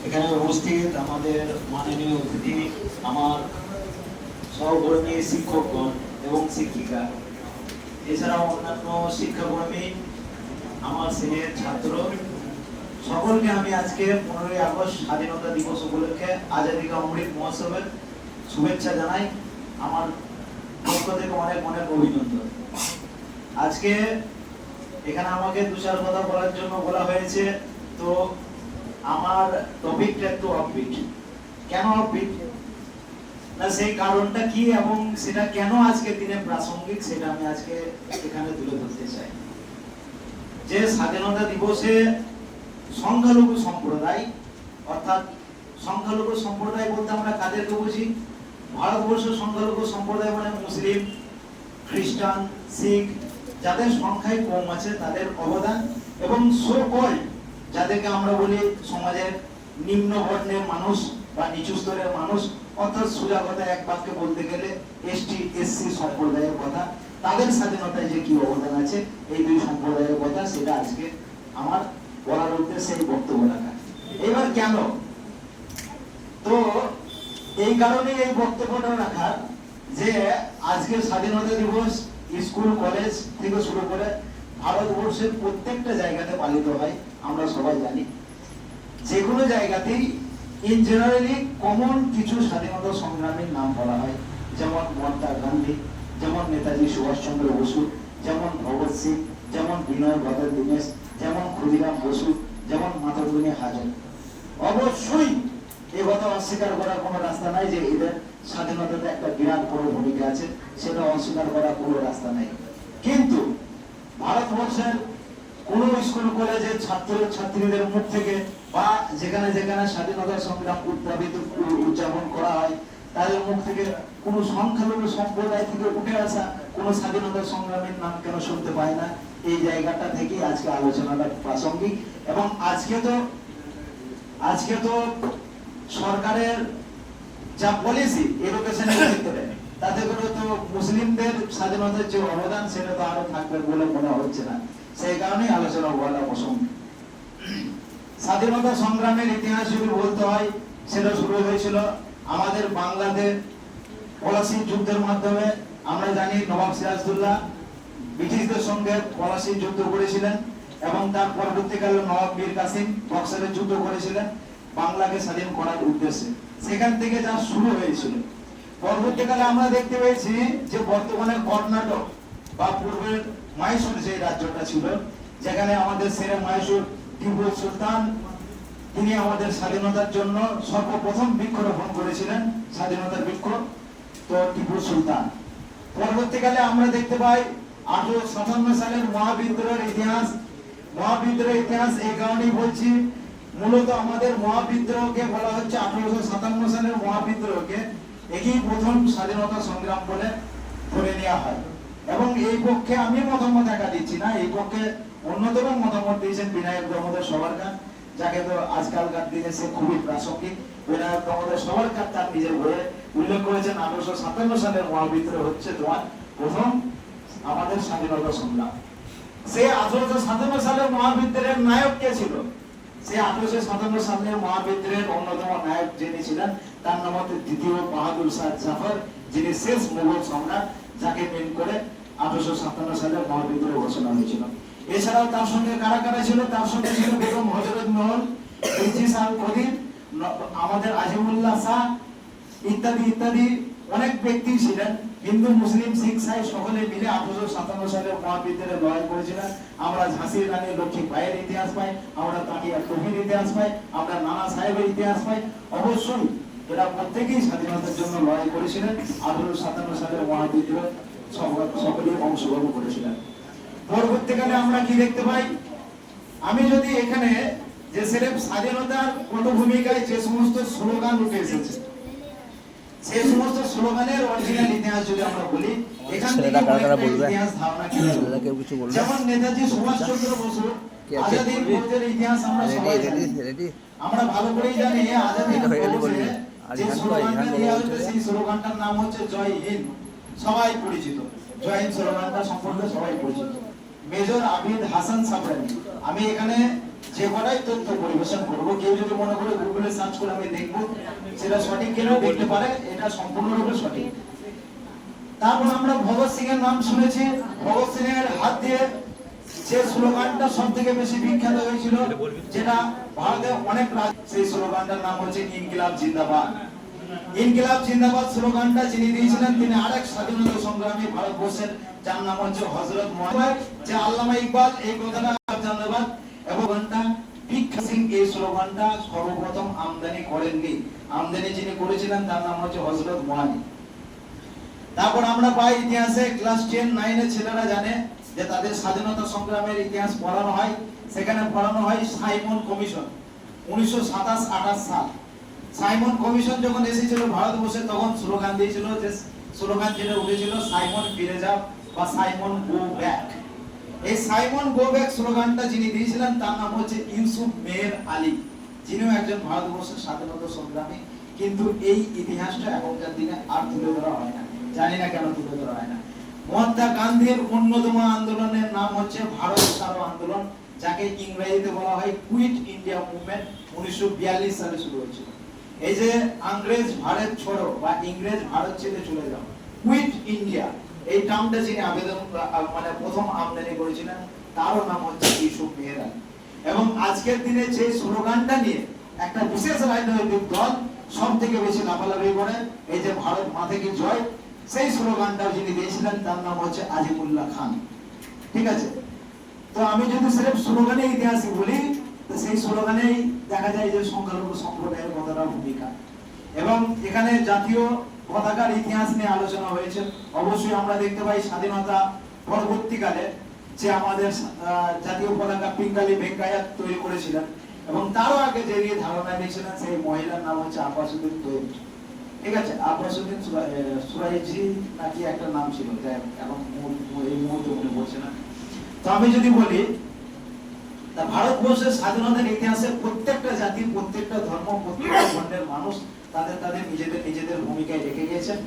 এখানে উপস্থিত আমাদের মাননীয় অতিথি, আমার সহকর্মী শিক্ষকগণ এবং শিক্ষিকা, এছাড়াও অন্যান্য শিক্ষাকর্মী, আমার স্নেহের ছাত্র, সকলকে আমি আজকে 15ই আগস্ট স্বাধীনতা দিবস উপলক্ষে আজাদী কা অমৃত মহোৎসবের শুভেচ্ছা জানাই। আমার পক্ষ থেকে অনেক অনেক অভিনন্দন। আজকে এখানে আমাকে দু চার কথা বলার জন্য বলা হয়েছে, তো আমার টপিকটা একটু অফবিট। কেন অফবিট না, সেই কারণটা কি এবং সেটা কেন আজকে দিনে প্রাসঙ্গিক, সেটা আমি আজকে এখানে তুলে ধরতে চাই। যে স্বাধীনতা দিবসে সংখ্যালঘু সম্প্রদায়, অর্থাৎ সংখ্যালঘু সম্প্রদায় বলতে আমরা কাদেরকে বুঝি? ভারতবর্ষের সংখ্যালঘু সম্প্রদায় মানে মুসলিম, খ্রিস্টান, শিখ, যাদের সংখ্যায় কম আছে তাদের অবদান, এবং সকল যাদেরকে আমরা বলি সমাজের নিম্ন বর্ণের মানুষ বা নিচু স্তরের মানুষ, অর্থাৎ সোজা কথা এক বাক্যে বলতে গেলে এসটি এসসি সম্প্রদায়ের কথা, তাদের স্বাধীনতায় যে কি অবদান আছে এই দুই সম্প্রদায়ের কথা, সেটা আজকে আমার বলার উদ্দেশ্যে এই বক্তব্য রাখা। এবার কেন, তো এই কারণে এই বক্তব্যটা রাখা যে আজকে স্বাধীনতা দিবস স্কুল কলেজ থেকে শুরু করে ভারতবর্ষের প্রত্যেকটা জায়গাতে পালিত হয়। আমরা সবাই জানি যে কোনো জায়গাতেই ইন জেনারেলি কমন কিছু স্বাধীনতা সংগ্রামীর নাম বলা হয়, যেমন মহাত্মা গান্ধী, যেমন নেতাজি সুভাষচন্দ্র বসু, যেমন ভগৎ সিং, যেমন বিনয় বাদল দীনেশ, যেমন ক্ষুদিরাম বসু, যেমন মাতঙ্গিনী হাজরা। অবশ্যই এ কথা অস্বীকার করার কোনো রাস্তা নাই যে এদের স্বাধীনতাতে একটা বিরাট বড় ভূমিকা আছে, সেটা অস্বীকার করার কোনো রাস্তা নাই। কিন্তু ভারতবর্ষের কোন স্কুল কলেজের ছাত্র ছাত্রীদের মুখ থেকে বা যেখানে যেখানে স্বাধীনতা সংগ্রাম উদযাপন করা হয় তাদের মুখ থেকে কোন সংখ্যালঘু সম্প্রদায় থেকে উঠে আসা কোন স্বাধীনতা সংগ্রামের নাম কেন শুনতে পায় না? এই জায়গাটা থেকে আজকে আলোচনাটা প্রাসঙ্গিক। এবং আজকে তো সরকারের যা পলিসি এডুকেশনের ক্ষেত্রে, তাতে করে তো মুসলিমদের স্বাধীনতার যে অবদান সেটা তো আরো থাকবে বলে মনে হচ্ছে না। সেই কারণেই আলোচনা বলা প্রসঙ্গ। স্বাধীনতা সংগ্রামের ইতিহাস যদি বলতে হয়, সেটা শুরু হয়েছিল আমাদের বাংলাতে পলাশির যুদ্ধের মাধ্যমে। আমরা জানি নবাব সিরাজউদ্দৌলা ব্রিটিশদের সঙ্গে পলাশির যুদ্ধ করেছিলেন এবং তার পরবর্তীকালে নবাব মীর কাসিম বক্সারের যুদ্ধ করেছিলেন বাংলাকে স্বাধীন করার উদ্দেশ্যে। সেখান থেকে যা শুরু হয়েছিল, পরবর্তীকালে আমরা দেখতে পেয়েছি যে বর্তমানে কর্ণাটক বা পূর্বের মাইসুর যে রাজ্যটা ছিল, যেখানে আমাদের সেরে মাইসুর টিপু সুলতান, তিনি আমাদের স্বাধীনতার জন্য সর্বপ্রথম বৃক্ষরোপণ করেছিলেন, স্বাধীনতার বৃক্ষ, তো টিপু সুলতান। পরবর্তীকালে আমরা দেখতে পাই 1857 সালের মহাবিদ্রোহের ইতিহাস। মহাবিদ্রোহের ইতিহাস এই কারণেই বলছি, মূলত আমাদের মহাবিদ্রোহকে বলা হচ্ছে 1857 সালের মহাবিদ্রোহকে একই প্রথম স্বাধীনতা সংগ্রাম বলে ধরে নেওয়া হয়। এবং এই পক্ষে আমি মতামত একা দিচ্ছি না, এই পক্ষে অন্যতম মতামত দিয়েছেন বিনায়ক দামোদর সরকার, যাকে তো আজকালকার দিনে সে খুবই প্রাসঙ্গিক। বিনায়ক দামোদর সরকার তার নিজের বইয়ে উল্লেখ করেছেন 1857 সালের মহাবিদ্রোহ হচ্ছে তোমার প্রথম আমাদের স্বাধীনতা সংগ্রাম। সেই 1857 সালের মহাবিদ্রোহের নায়ক কে ছিল? সেই 1857 সালের মহাবিদ্রোহের অন্যতম নায়ক যিনি ছিলেন, তার নাম হচ্ছে দ্বিতীয় বাহাদুর শাহ জাফর, যিনি শেষ মুঘল সম্রাট, যাকে মেন করে 1857 সালের মহাবিদ্রোহ ঘোষণা হয়েছিল। এছাড়াও তার সঙ্গে কারা কারা ছিল? তার সঙ্গে ছিল বেগম হযরত মহল, ইদ্রিস আল কদির, আমাদের আজিমুল্লাহ শাহ, ইত্যাদি ইত্যাদি অনেক ব্যক্তি ছিলেন। হিন্দু, মুসলিম, শিখ, সাই সকলে মিলে 1857 সালের মহাবিদ্রোহে লড়াই করেছিলেন। আমরা ঝাঁসির রানী লক্ষ্মীবাঈয়ের ইতিহাস পাই, আমরা তাকিয়া কবির ইতিহাস পাই, আমরা নানা সাহেবের ইতিহাস পাই। অবশ্যই এরা প্রত্যেকেই স্বাধীনতার জন্য লড়াই করেছিলেন। 1857 সালের মহাবিদ্রোহে সকলেই অংশগ্রহণ করেছিলেন। পরবর্তীকালে আমরা কি দেখতে পাই? আমি যদি এখানে যে সিলেব স্বাধীনতার পটভূমিকায় যে সমস্ত স্লোগান উঠে এসেছে, সেই সমস্ত স্লোগানের অরিজিনাল ইতিহাস যদি আমরা বলি, এখান থেকে ইতিহাস ধারণা কি ছিল? যেমন নেতাজি সুভাষচন্দ্র বসু আজাদীর পূর্বের ইতিহাস আমরা সবাই জানি। আমরা ভালো করেই জানি আজাদীর পূর্বে যে স্লোগানটা দেওয়া হয়েছে, সেই স্লোগানটার নাম হচ্ছে জয় হিন্দ। সবাই পরিচিত, জয় হিন্দ স্লোগানটা সম্পর্কে সবাই পরিচিত। মেজর আবিদ হাসান সাবরানি। আমি এখানে যে কটাই তথ্য পরিবেশন করবো। কেউ যদি মনে করে গুগলে সার্চ করে আমি দেখবো সেটা সঠিক কিনা দেখতে পারে, এটা সম্পূর্ণরূপে সঠিক। তারপর আমরা ভগৎ সিং এর নাম শুনেছি। ভগৎ সিং এর হাত দিয়ে যে স্লোগানটা সব থেকে বেশি বিখ্যাত হয়েছিল, যেটা ভারতের অনেক সেই স্লোগানটার নাম হচ্ছে ইনকিলাব জিন্দাবাদ। ইনকিলাব জিন্দাবাদ স্লোগানটা যিনি দিয়েছিলেন তিনি আরেক স্বাধীনতা সংগ্রামী ভারতবর্ষের, যার নাম হচ্ছে হযরত মুহাম্মদ, যে আল্লামা ইকবাল এই কথাটা জিন্দাবাদ এবং ভিক্ষা সিং এই স্লোগানটা সর্বপ্রথম আমদানি করেননি। আমদানি যিনি করেছিলেন তার নাম হচ্ছে হযরত মুহাম্মদ। তারপর আমরা পাই ইতিহাসে ক্লাস 10 9 এর ছেলেরা জানে যে তাদের স্বাধীনতা সংগ্রামের ইতিহাস পড়ানো হয়। সেখানে পড়ানো হয় সাইমন কমিশন 1927-28 সাল। সাইমন কমিশন যখন এসেছিল ভারতবর্ষে তখন স্লোগান দিয়েছিল, যে স্লোগান যেটা উঠেছিল সাইমন ফিরে যাও বা সাইমন গো ব্যাক। এই সাইমন গো ব্যাক স্লোগানটা যিনি দিয়েছিলেন তার নাম হচ্ছে ইউসুফ মেহের আলী, যিনিও একজন ভারতবর্ষের স্বাধীনতা সংগ্রামী। কিন্তু এই ইতিহাসটা এখনকার দিনে আর তুলে ধরা হয় না, জানি না কেন তুলে ধরা হয় না। মহাত্মা গান্ধীর অন্যতম আন্দোলনের নাম হচ্ছে ভারত ছাড়ো আন্দোলন, যাকে ইংরেজিতে বলা হয় কুইট ইন্ডিয়া মুভমেন্ট। 1942 সালে শুরু হয়েছিল। এই যে ইংরেজ ভারত छोड़ो বা ইংরেজ ভারত ছেড়ে চলে যাও, কুইট ইন্ডিয়া এই টার্মটা যিনি আবেদন মানে প্রথম আমদানি করেছিলেন তারও নাম হচ্ছে ইউসুফ মেহের আলী। এবং আজকের দিনে যে স্লোগানটা নিয়ে একটা বিশেষ রাজনৈতিক দল সব থেকে বেশি লাফালাফি করে, এই যে ভারত মাতা কি জয়, সেই স্লোগানটা যিনি দিয়েছিলেন তার নাম হচ্ছে আজিমুল্লাহ খান। ঠিক আছে, তো আমি যদি সির্ফ স্লোগানের ইতিহাস বলি তো সেই স্লোগানেই দেখা যায় যে সংখ্যালঘু সম্প্রদায়ের কতটা ভূমিকা। এবং এখানে জাতীয় পতাকার ইতিহাস নিয়ে আলোচনা হয়েছে। অবশ্যই আমরা দেখতে পাই স্বাধীনতা পরবর্তীকালে যে আমাদের জাতীয় পতাকা পিঙ্গালি ভেঙ্কাইয়া তৈরি করেছিলেন, এবং তারও আগে যে ধারণা দিয়েছিলেন সেই মহিলার নাম হচ্ছে আব্বাসুদ্দিন তৈরি। ঠিক আছে, আব্বাসুদ্দিন সুরাইজি নাকি একটা নাম ছিল, যাই এখন এই মুহূর্তে মনে পড়ছে না। তো আমি যদি বলি ভারতবর্ষের স্বাধীনতার ইতিহাসে প্রত্যেকটা জাতি, প্রত্যেকটা ধর্ম, প্রত্যেকটা বর্ণের মানুষ তাদের তাদের নিজেদের ভূমিকায় রেখে গিয়েছেন।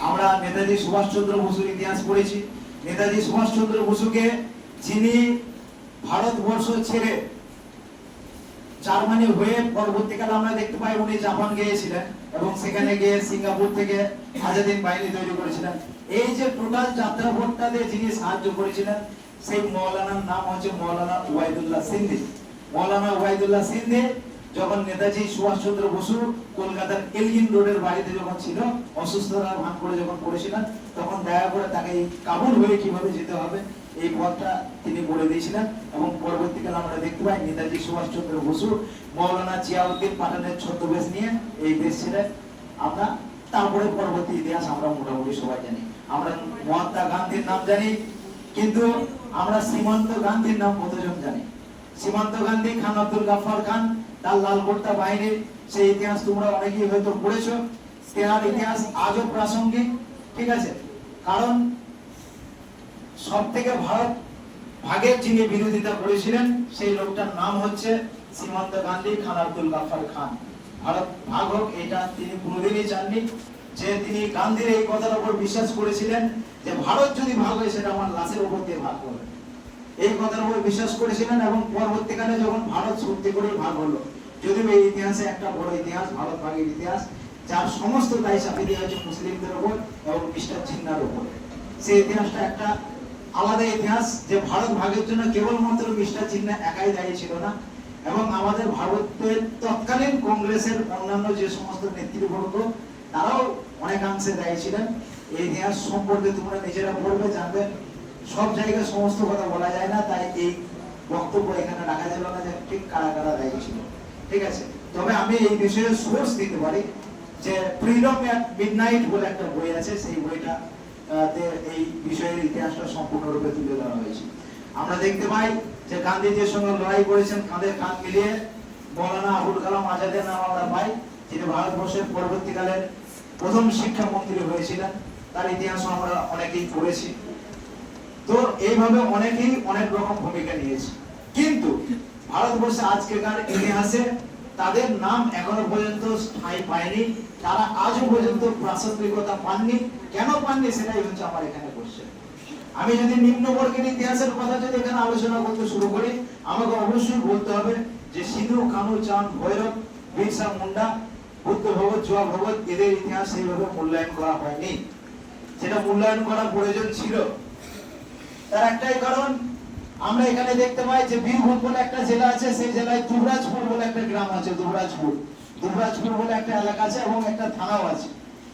আমরা নেতাজি সুভাষচন্দ্র বসুর ইতিহাস পড়েছি। নেতাজি সুভাষচন্দ্র বসুকে যিনি ভারতবর্ষ ছেড়ে জার্মানি হয়ে পরবর্তীকালে আমরা দেখতে পাই উনি জাপান গিয়েছিলেন এবং সেখানে গিয়ে সিঙ্গাপুর থেকে আজাদিন বাহিনী তৈরি করেছিলেন। এই যে টোটাল যাত্রাপথটাতে যিনি সাহায্য করেছিলেন সেই মৌলানার নাম হচ্ছে মৌলানা ওয়াহিদুল্লাহ সিন্ধি। মৌলানা ওয়াহিদুল্লাহ সিন্ধি যখন নেতাজি সুভাষচন্দ্র বসু কলকাতার এলগিন রোডের বাড়িতে যখন ছিল, অসুস্থতার ভান করে যখন পড়েছিলেন, তখন দয়া করে তাকে এই কাবুল হয়ে কিভাবে যেতে হবে এই পথটা তিনি বলে দিয়েছিলেন। এবং পরবর্তীকালে আমরা দেখতে পাই নেতাজি সুভাষচন্দ্র বসু মৌলানা জিয়াউদ্দিন পাঠানের ছদ্মবেশ নিয়ে এই দেশ ছেড়ে আমরা, তারপরে পরবর্তী ইতিহাস আমরা মোটামুটি সবাই জানি। আমরা মহাত্মা গান্ধীর নাম জানি, কিন্তু আমরা সীমান্ত গান্ধীর নাম কতজন জানি? সীমান্ত গান্ধী, খান আব্দুল গাফফার খান, তার লালকোট্টা বাহিনীর সেই ইতিহাস তোমরা অনেকেই হয়তো পড়েছো। তেনার ইতিহাস আজও প্রাসঙ্গিক। ঠিক আছে, কারণ সব থেকে ভারত ভাগের যিনি বিরোধিতা করেছিলেন সেই লোকটার নাম হচ্ছে সীমান্ত গান্ধী, খান আব্দুল গাফফার খান। ভারত ভাগ হোক এটা তিনি কোনোদিনই চাননি। যে তিনি গান্ধীর এই কথার উপর বিশ্বাস করেছিলেন যে ভারত যদি ভাগ হয় সেটা আমার লাশের উপর দিয়ে ভাগ হবে, এই কথার উপর বিশ্বাস করেছিলেন। এবং পরবর্তীকালে যখন ভারত সত্যি করে ভাগ হলো, যদিও এই ইতিহাসে একটা বড় ইতিহাস ভারত ভাগের ইতিহাস, যার সমস্ত দায় চাপিয়ে দেওয়া হয়েছে মুসলিমদের উপর এবং মিস্টার জিন্নার উপর। সেই ইতিহাসটা একটা আলাদা ইতিহাস, যে ভারত ভাগের জন্য কেবলমাত্র মিস্টার জিন্না একাই দায়ী ছিল না, এবং আমাদের ভারতের তৎকালীন কংগ্রেসের অন্যান্য যে সমস্ত নেতৃবর্গ তারাও অনেকাংশে দায়ী ছিলেন। এই ইতিহাস সম্পর্কে তোমরা নিজেরা পড়বে, জানবে। সব জায়গায় সমস্ত কথা বলা যায় না, তাই এই বক্তব্য এখানে রাখা যাবে না যে ঠিক কারা কারা দায়ী ছিল। ঠিক আছে, তবে আমি এই বিষয়ে সোর্স দিতে পারি যে ফ্রিডম এট মিডনাইট বলে একটা বই আছে, সেই বইটা এই বিষয়ের ইতিহাসটা সম্পূর্ণরূপে তুলে ধরা হয়েছে। আমরা দেখতে পাই যে গান্ধীজির সঙ্গে লড়াই করেছেন কাঁধে কাঁধ মিলিয়ে মৌলানা আবুল কালাম আজাদের নাম আমরা পাই, যিনি ভারতবর্ষের পরবর্তীকালের প্রথম শিক্ষামন্ত্রী হয়েছিলেন। তার ইতিহাসও আমরা অনেকেই পড়েছি। তো এইভাবে অনেকেই অনেক রকম ভূমিকা নিয়েছে, কিন্তু ভারতবর্ষে আজকেকার ইতিহাসে তাদের নাম এখনো পর্যন্ত ঠাঁই পায়নি। তারা আজও পর্যন্ত প্রাসঙ্গিকতা পাননি। কেন পাননি সেটাই হচ্ছে আমার এখানে কোশ্চেন। আমি যদি নিম্ন বর্গের ইতিহাসের কথা যদি এখানে আলোচনা করতে শুরু করি, আমাকে অবশ্যই বলতে হবে যে সিধু, কানু, চাঁদ, ভৈরব, বিরসা মুন্ডা, বুদ্ধ ভগৎ, জোয়া ভগৎ এদের ইতিহাস সেইভাবে মূল্যায়ন করা হয়নি। সেটা মূল্যায়ন করা প্রয়োজন ছিল। তার একটাই কারণ, আমরা এখানে দেখতে পাই যে বীরভূম বলে একটা জেলা আছে, সেই জেলায় দুবরাজপুর বলে একটা গ্রাম আছে, দুবরাজপুর বলে একটা এলাকা আছে এবং একটা থানাও আছে।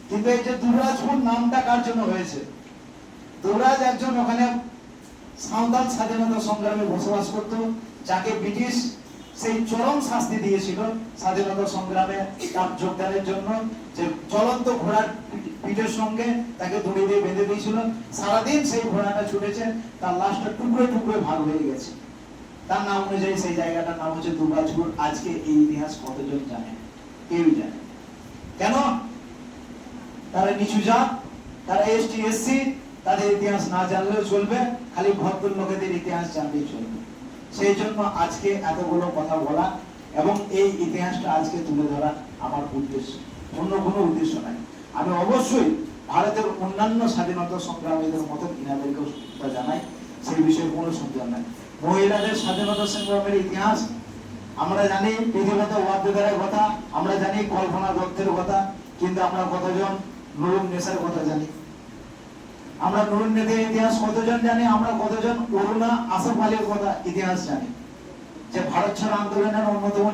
কিন্তু এই যে দুবরাজপুর নামটা কার জন্য হয়েছে? দুবরাজ একজন ওখানে সাঁওতাল স্বাধীনতা সংগ্রামে বসবাস করত, যাকে ব্রিটিশ সেই চরম শাস্তি দিয়েছিল স্বাধীনতা সংগ্রামে তার যোগদানের জন্য, যে চলন্ত ঘোড়ার পিঠের সঙ্গে তাকে দড়ি দিয়ে বেঁধে দিয়েছিল। সারাদিন সেই ঘোড়াটা ছুটেছে, তার লাশটা টুকরো টুকরো ভাগ হয়ে গেছে। তার নাম অনুযায়ী সেই জায়গাটার নাম হচ্ছে দুবরাজপুর। আজকে এই ইতিহাস কতজন জানে? কেউই জানে। কেন? তারা নিচু জাত, তারা এসটি এসসি, তাদের ইতিহাস না জানলেও চলবে, খালি ভদ্র লোকেদের ইতিহাস জানলেই চলবে। সেই জন্য আজকে এতগুলো কথা বলা এবং এই ইতিহাসটা আজকে তুলে ধরা আমার উদ্দেশ্য, অন্য কোনো উদ্দেশ্য নাই। আমি অবশ্যই ভারতের অন্যান্য স্বাধীনতা সংগ্রামীদের মতো ইনাদেরকেও জানাই, সেই বিষয়ে কোনো সন্দেহ নাই। মহিলাদের স্বাধীনতা সংগ্রামের ইতিহাস আমরা জানি, পৃথিবীতে ওয়াদ্দেদারের কথা, আমরা জানি কল্পনা দত্তের কথা, কিন্তু আমরা কতজন নুরুন নেসার কথা জানি? আমরা নুরুন নেসার ইতিহাস কতজন জানি? আমরা কতজন অরুণা আসফ আলীর কথা ইতিহাস জানি? যে ভারত ছাড়ো আন্দোলনের অন্যতম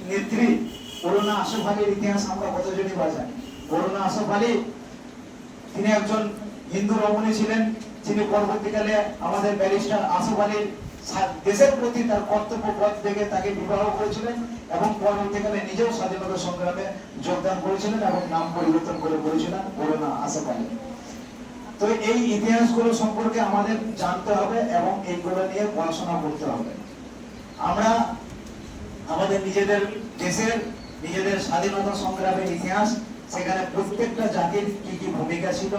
নেত্রী অরুণা আসফ আলীর ইতিহাস আমরা কতজনই বা জানি? অরুণা আসফ আলী, তিনি একজন হিন্দু রমণী ছিলেন, যিনি পরবর্তীকালে আমাদের ব্যারিস্টার আসফ আলীর দেশের প্রতি তার কর্তব্য পথ থেকে তাকে বিবাহ করেছিলেন এবং পরবর্তীকালে নিজেও স্বাধীনতা সংগ্রামে যোগদান করেছিলেন এবং নাম পরিবর্তন করে করেছিলেন অরুণা আসফ আলী। তো এই ইতিহাসগুলো সম্পর্কে আমাদের জানতে হবে এবং এইগুলো নিয়ে পড়াশোনা করতে হবে। আমরা আমাদের নিজেদের দেশের, নিজেদের স্বাধীনতা সংগ্রামের ইতিহাস, সেখানে প্রত্যেকটা জাতির কি কি ভূমিকা ছিল,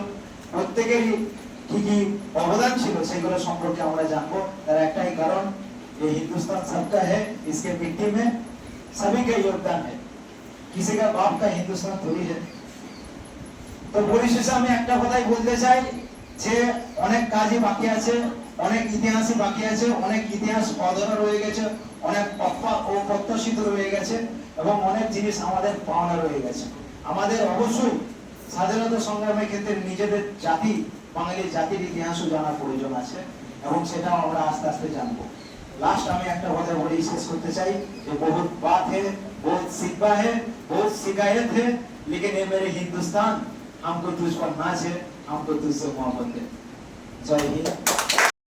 প্রত্যেকেরই কি কি অবদান ছিল, সেগুলো সম্পর্কে আমরা জানবো। তার একটাই কারণ, ये हिंदुस्तान सबका है, इसके मिट्टी में सभी का योगदान है, किसी का बाप का हिंदुस्तान थोड़ी है। তো পরিশেষে আমি একটা কথাই বলতে চাই যে অনেক কাজই বাকি আছে, অনেক ইতিহাসই বাকি আছে, অনেক ইতিহাস অধরা রয়ে গেছে, অনেক অপ্রত্যাশিত রয়ে গেছে এবং অনেক জিনিস আমাদের পাওনা রয়ে গেছে। আমাদের অবশ্যই স্বাধীনতা সংগ্রামের ক্ষেত্রে নিজেদের জাতি, বাঙালি জাতির ইতিহাসও জানার প্রয়োজন আছে এবং সেটাও আমরা আস্তে আস্তে জানবো। লাস্ট আমি একটা কথা বলেই শেষ করতে চাই যে বহুত বাত है, बहुत सिक्का है, बहुत शिकायत है, लेकिन ये मेरे हिंदुस्तान, हमको तुझ पर नाज है, हमको तुझसे मोहब्बत है। जय हिंद।